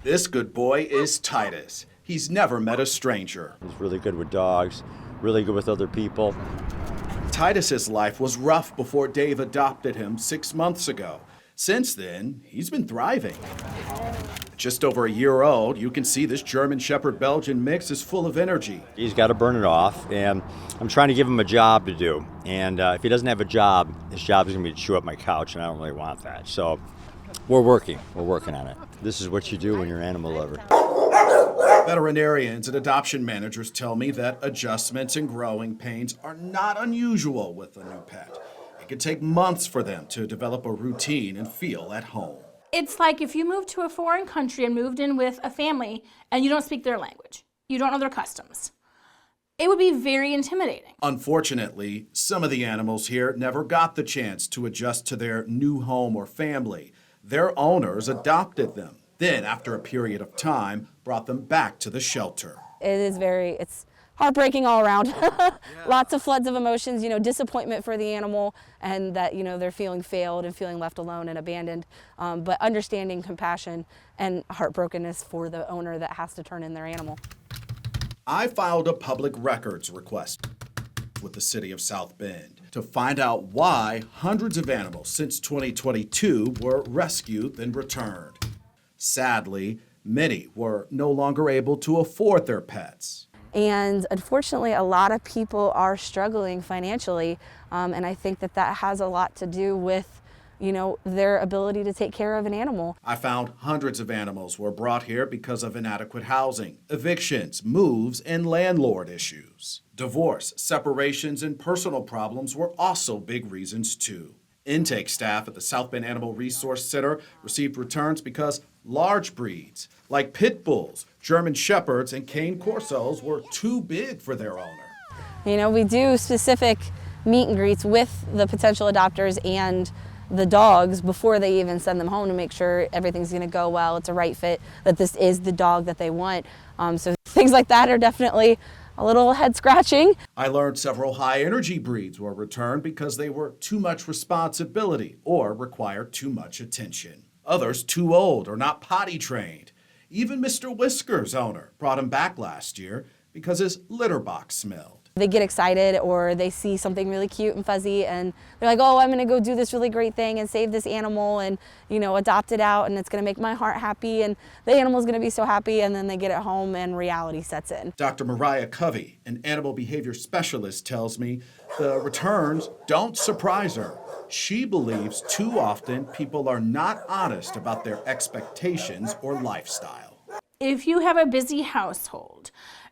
This good boy is Titus. He's never met a stranger. He's really good with dogs, really good with other people. Titus's life was rough before Dave adopted him 6 months ago. Since then, he's been thriving. Just over a year old, you can see this German Shepherd Belgian mix is full of energy. He's got to burn it off, and I'm trying to give him a job to do. And if he doesn't have a job, his job is going to be to chew up my couch, and I don't really want that. So we're working on it. This is what you do when you're an animal lover. Veterinarians and adoption managers tell me that adjustments and growing pains are not unusual with a new pet. It can take months for them to develop a routine and feel at home. It's like if you moved to a foreign country and moved in with a family and you don't speak their language, you don't know their customs. It would be very intimidating. Unfortunately, some of the animals here never got the chance to adjust to their new home or family. Their owners adopted them. Then, after a period of time, brought them back to the shelter. It's heartbreaking all around. Lots of floods of emotions, disappointment for the animal and that, they're feeling failed and feeling left alone and abandoned. But understanding, compassion, and heartbrokenness for the owner that has to turn in their animal. I filed a public records request with the city of South Bend to find out why hundreds of animals since 2022 were rescued and returned. Sadly, many were no longer able to afford their pets. And unfortunately, a lot of people are struggling financially, and I think that has a lot to do with, their ability to take care of an animal. I found hundreds of animals were brought here because of inadequate housing, evictions, moves, and landlord issues. Divorce, separations, and personal problems were also big reasons too. Intake staff at the South Bend Animal Resource Center received returns because large breeds, like pit bulls, German shepherds, and cane corsos were too big for their owner. We do specific meet and greets with the potential adopters and the dogs before they even send them home to make sure everything's going to go well, it's a right fit, that this is the dog that they want. So things like that are definitely a little head scratching. I learned several high energy breeds were returned because they were too much responsibility or required too much attention. Others too old or not potty trained. Even Mr. Whisker's owner brought him back last year because his litter box smelled. They get excited or they see something really cute and fuzzy and they're like, oh, I'm going to go do this really great thing and save this animal and, adopt it out and it's going to make my heart happy and the animal's going to be so happy, and then they get it home and reality sets in. Dr. Mariah Covey, an animal behavior specialist, tells me the returns don't surprise her. She believes too often people are not honest about their expectations or lifestyle. If you have a busy household,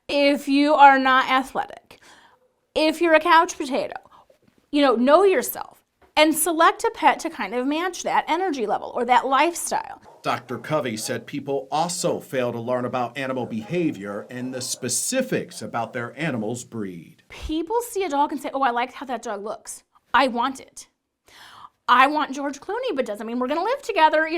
if you are not athletic, if you're a couch potato, know yourself and select a pet to kind of match that energy level or that lifestyle. Dr. Covey said people also fail to learn about animal behavior and the specifics about their animal's breed. People see a dog and say, oh, I like how that dog looks. I want it. I want George Clooney, but doesn't mean we're going to live together.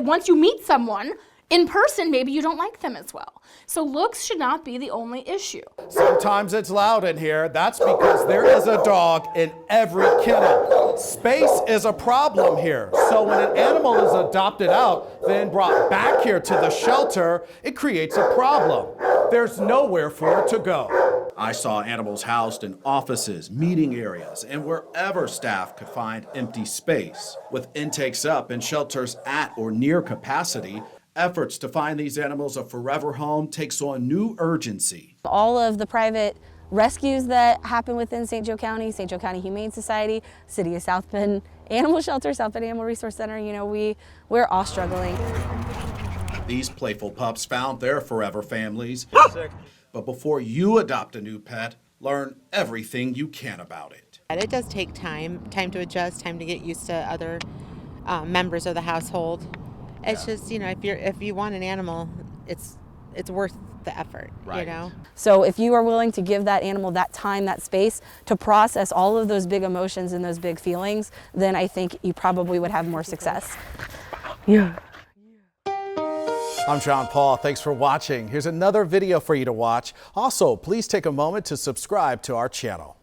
Once you meet someone in person, maybe you don't like them as well. So looks should not be the only issue. Sometimes it's loud in here. That's because there is a dog in every kennel. Space is a problem here. So when an animal is adopted out, then brought back here to the shelter, it creates a problem. There's nowhere for it to go. I saw animals housed in offices, meeting areas, and wherever staff could find empty space. With intakes up and shelters at or near capacity, efforts to find these animals a forever home takes on new urgency. All of the private rescues that happen within St. Joe County Humane Society, City of South Bend Animal Shelter, South Bend Animal Resource Center, we're all struggling. These playful pups found their forever families. But before you adopt a new pet, learn everything you can about it. It does take time to adjust, time to get used to other members of the household. It's just, if you want an animal, it's worth the effort, Right. So if you are willing to give that animal that time, that space to process all of those big emotions and those big feelings, then I think you probably would have more success. Yeah. I'm John Paul. Thanks for watching. Here's another video for you to watch. Also, please take a moment to subscribe to our channel.